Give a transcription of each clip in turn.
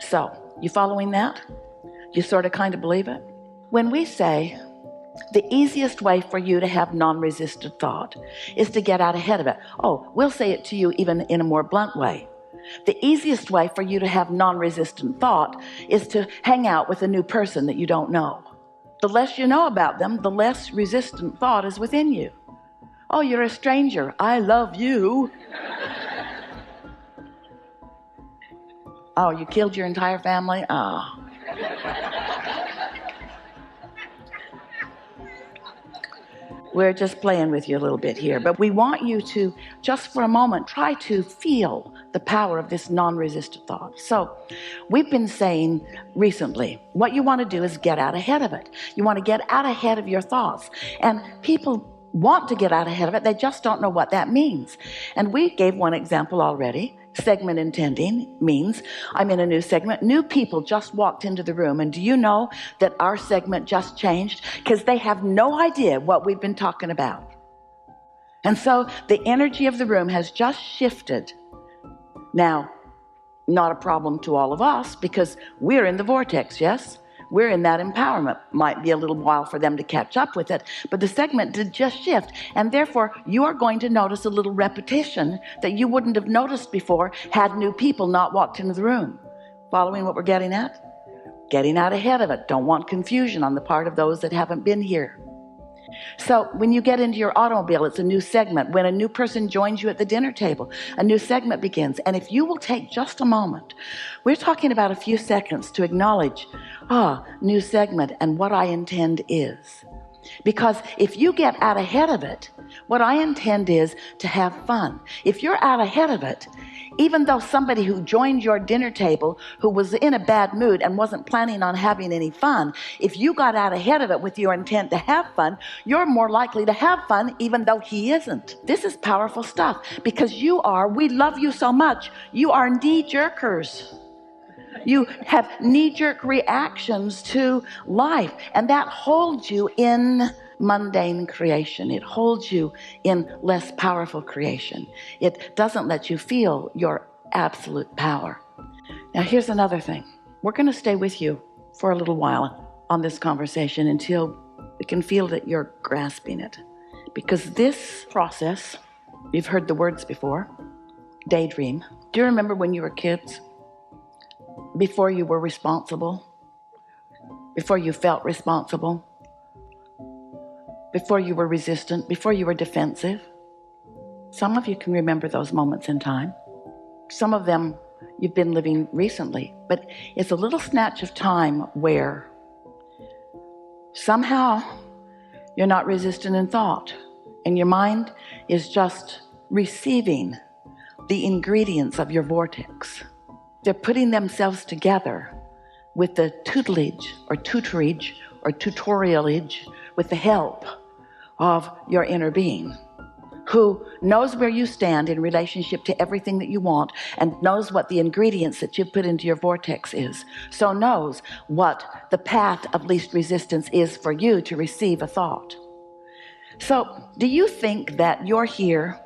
So, you following that? You sort of kind of believe it? When we say the easiest way for you to have non-resistant thought is to get out ahead of it. Oh, we'll say it to you even in a more blunt way. The easiest way for you to have non-resistant thought is to hang out with a new person that you don't know. The less you know about them, the less resistant thought is within you. Oh, you're a stranger. I love you. Oh, you killed your entire family? Oh. We're just playing with you a little bit here, but we want you to, just for a moment, try to feel the power of this non-resistant thought. So we've been saying recently, what you want to do is get out ahead of it. You want to get out ahead of your thoughts. And people want to get out ahead of it. They just don't know what that means. And we gave one example already. Segment intending means I'm in a new segment. New people just walked into the room, and do you know that our segment just changed? Because they have no idea what we've been talking about. And so the energy of the room has just shifted. Now, not a problem to all of us because we're in the vortex, yes? We're in that empowerment. Might be a little while for them to catch up with it, but the segment did just shift, and therefore you are going to notice a little repetition that you wouldn't have noticed before had new people not walked into the room. Following what we're getting at? Getting out ahead of it. Don't want confusion on the part of those that haven't been here. So when you get into your automobile, it's a new segment. When a new person joins you at the dinner table, a new segment begins. And if you will take just a moment, we're talking about a few seconds to acknowledge, new segment, and what I intend is. Because if you get out ahead of it, what I intend is to have fun. If you're out ahead of it, even though somebody who joined your dinner table who was in a bad mood and wasn't planning on having any fun, if you got out ahead of it with your intent to have fun, you're more likely to have fun even though he isn't. This is powerful stuff because we love you so much, you are knee-jerkers. You have knee-jerk reactions to life, and that holds you in mundane creation. It holds you in less powerful creation. It doesn't let you feel your absolute power. Now, here's another thing. We're going to stay with you for a little while on this conversation until we can feel that you're grasping it. Because this process, you've heard the words before, daydream. Do you remember when you were kids? Before you were responsible, before you felt responsible, before you were resistant, before you were defensive. Some of you can remember those moments in time. Some of them you've been living recently, but it's a little snatch of time where somehow you're not resistant in thought, and your mind is just receiving the ingredients of your vortex. They're putting themselves together with the tutelage or tutorialage with the help of your inner being, who knows where you stand in relationship to everything that you want and knows what the ingredients that you've put into your vortex is. So knows what the path of least resistance is for you to receive a thought. So do you think that you're here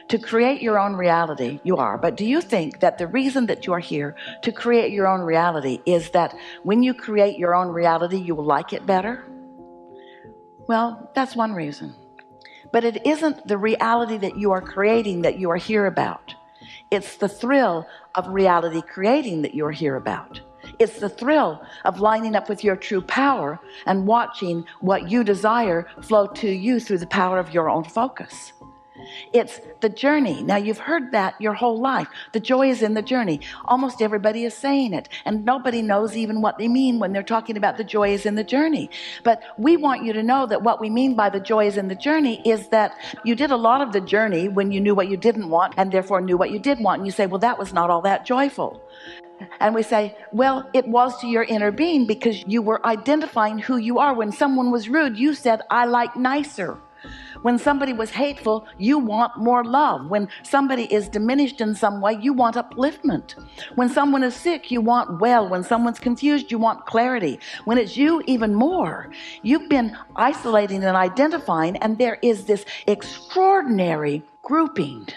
to create your own reality? You are, but do you think that the reason that you're here to create your own reality is that when you create your own reality, you will like it better? Well, that's one reason. But it isn't the reality that you are creating that you are here about. It's the thrill of reality creating that you're here about. It's the thrill of lining up with your true power and watching what you desire flow to you through the power of your own focus. It's the journey. Now, you've heard that your whole life. The joy is in the journey. Almost everybody is saying it, and nobody knows even what they mean when they're talking about the joy is in the journey. But we want you to know that what we mean by the joy is in the journey is that you did a lot of the journey when you knew what you didn't want and therefore knew what you did want. And you say, well, that was not all that joyful. And we say, well, it was to your inner being because you were identifying who you are. When someone was rude, you said, I like nicer. When somebody was hateful, you want more love. When somebody is diminished in some way, you want upliftment. When someone is sick, you want well. When someone's confused, you want clarity. When it's you, even more. You've been isolating and identifying, and there is this extraordinary grouping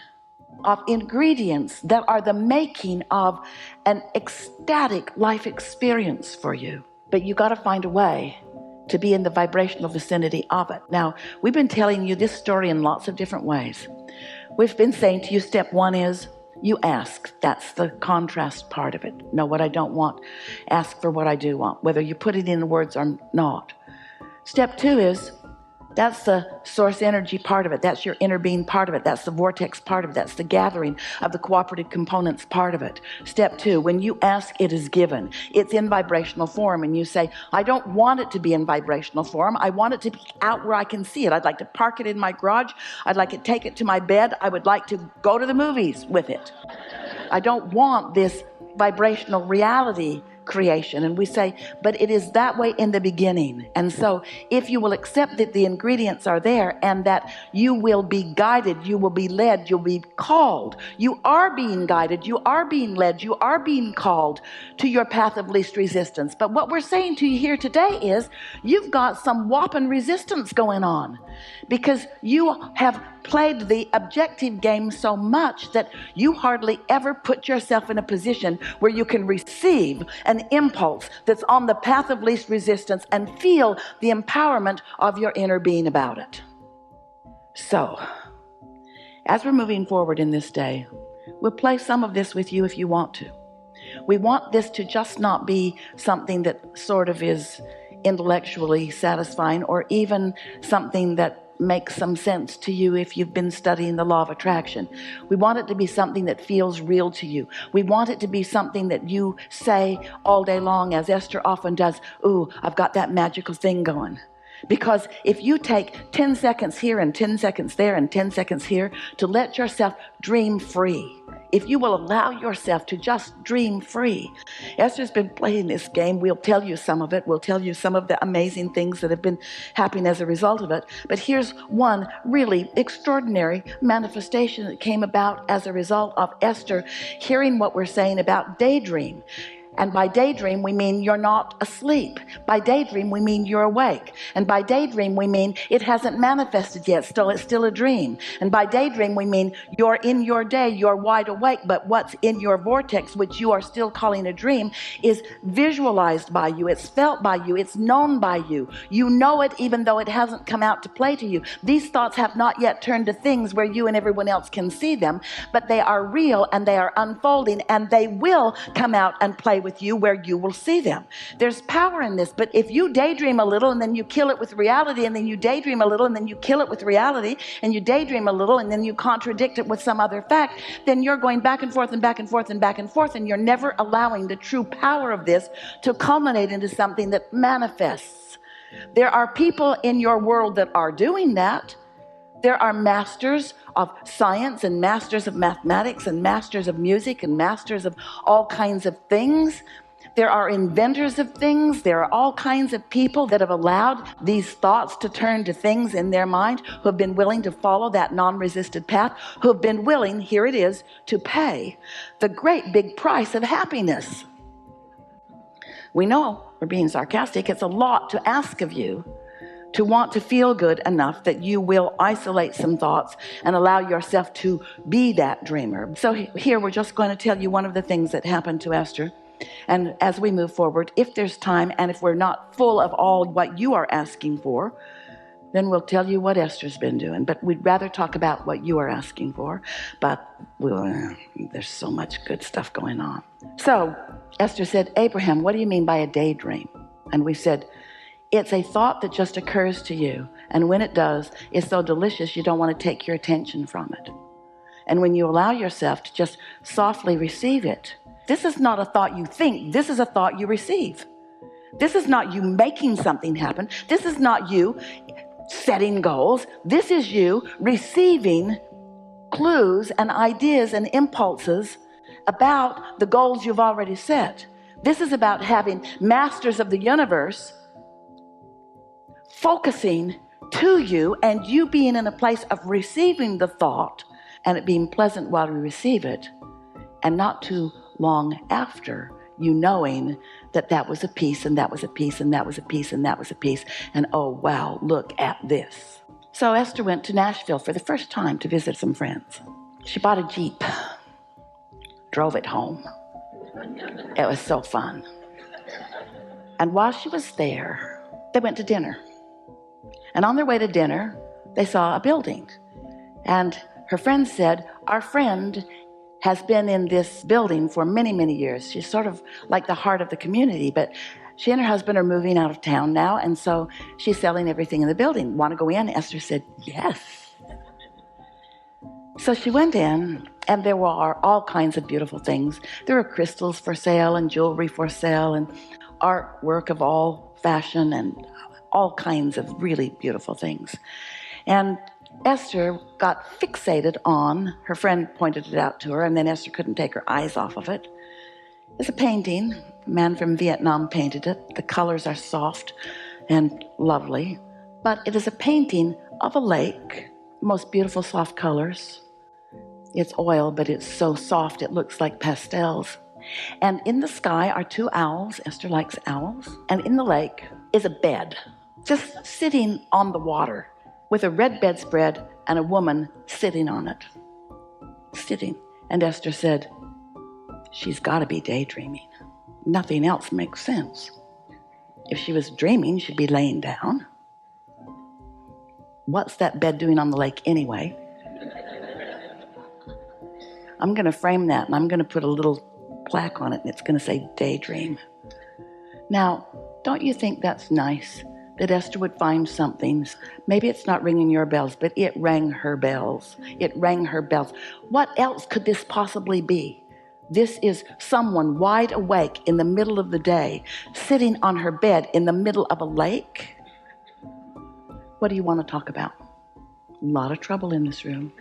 of ingredients that are the making of an ecstatic life experience for you. But you got to find a way to be in the vibrational vicinity of it. Now, we've been telling you this story in lots of different ways. We've been saying to you, step one is you ask. That's the contrast part of it. Know what I don't want. Ask for what I do want, whether you put it in words or not. Step two is, that's the source energy part of it. That's your inner being part of it. That's the vortex part of it. That's the gathering of the cooperative components part of it. Step two, when you ask, it is given. It's in vibrational form, and you say, I don't want it to be in vibrational form. I want it to be out where I can see it. I'd like to park it in my garage. I'd like to take it to my bed. I would like to go to the movies with it. I don't want this vibrational reality creation. And we say, but it is that way in the beginning. And so if you will accept that the ingredients are there and that you will be guided, you will be led, you'll be called, you are being guided, you are being led, you are being called to your path of least resistance. But what we're saying to you here today is you've got some whopping resistance going on because you have played the objective game so much that you hardly ever put yourself in a position where you can receive an impulse that's on the path of least resistance and feel the empowerment of your inner being about it. So, as we're moving forward in this day, we'll play some of this with you if you want to. We want this to just not be something that sort of is intellectually satisfying or even something that makes some sense to you if you've been studying the law of attraction. We want it to be something that feels real to you. We want it to be something that you say all day long, as Esther often does, ooh, I've got that magical thing going. Because if you take 10 seconds here and 10 seconds there and 10 seconds here to let yourself dream free, if you will allow yourself to just dream free. Esther's been playing this game. We'll tell you some of it. We'll tell you some of the amazing things that have been happening as a result of it. But here's one really extraordinary manifestation that came about as a result of Esther hearing what we're saying about daydream. And by daydream, we mean you're not asleep. By daydream, we mean you're awake. And by daydream, we mean it hasn't manifested yet, it's still a dream. And by daydream, we mean you're in your day, you're wide awake, but what's in your vortex, which you are still calling a dream, is visualized by you, it's felt by you, it's known by you. You know it even though it hasn't come out to play to you. These thoughts have not yet turned to things where you and everyone else can see them, but they are real and they are unfolding and they will come out and play with you where you will see them. There's power in this, but if you daydream a little and then you kill it with reality, and then you daydream a little and then you kill it with reality, and you daydream a little and then you contradict it with some other fact, then you're going back and forth and back and forth and back and forth, and you're never allowing the true power of this to culminate into something that manifests. There are people in your world that are doing that. There are masters of science and masters of mathematics and masters of music and masters of all kinds of things. There are inventors of things. There are all kinds of people that have allowed these thoughts to turn to things in their mind, who have been willing to follow that non-resisted path, who have been willing, here it is, to pay the great big price of happiness. We know, we're being sarcastic, it's a lot to ask of you to want to feel good enough that you will isolate some thoughts and allow yourself to be that dreamer. So here we're just going to tell you one of the things that happened to Esther. And as we move forward, if there's time and if we're not full of all what you are asking for, then we'll tell you what Esther's been doing. But we'd rather talk about what you are asking for. But there's so much good stuff going on. So Esther said, Abraham, what do you mean by a daydream? And we said, it's a thought that just occurs to you. And when it does, it's so delicious you don't want to take your attention from it. And when you allow yourself to just softly receive it, this is not a thought you think. This is a thought you receive. This is not you making something happen. This is not you setting goals. This is you receiving clues and ideas and impulses about the goals you've already set. This is about having masters of the universe focusing to you, and you being in a place of receiving the thought and it being pleasant while you receive it, and not too long after, you knowing that that was a piece and that was a piece and that was a piece and that was a piece, and oh wow, look at this. So Esther went to Nashville for the first time to visit some friends. She bought a Jeep, drove it home. It was so fun. And while she was there, they went to dinner. And on their way to dinner, they saw a building. And her friend said, our friend has been in this building for many, many years. She's sort of like the heart of the community, but she and her husband are moving out of town now, and so she's selling everything in the building. Want to go in? Esther said, yes. So she went in, and there were all kinds of beautiful things. There were crystals for sale and jewelry for sale and artwork of all fashion and all kinds of really beautiful things. And Esther got fixated on, her friend pointed it out to her, and then Esther couldn't take her eyes off of it. It's a painting. A man from Vietnam painted it. The colors are soft and lovely, but it is a painting of a lake, most beautiful soft colors. It's oil, but it's so soft it looks like pastels. And in the sky are two owls. Esther likes owls. And in the lake is a bed, just sitting on the water, with a red bedspread and a woman sitting on it. Sitting. And Esther said, she's got to be daydreaming. Nothing else makes sense. If she was dreaming, she'd be laying down. What's that bed doing on the lake anyway? I'm going to frame that, and I'm going to put a little plaque on it, and it's going to say daydream. Now, don't you think that's nice? That Esther would find something. Maybe it's not ringing your bells, but it rang her bells. It rang her bells. What else could this possibly be? This is someone wide awake in the middle of the day, sitting on her bed in the middle of a lake. What do you want to talk about? A lot of trouble in this room.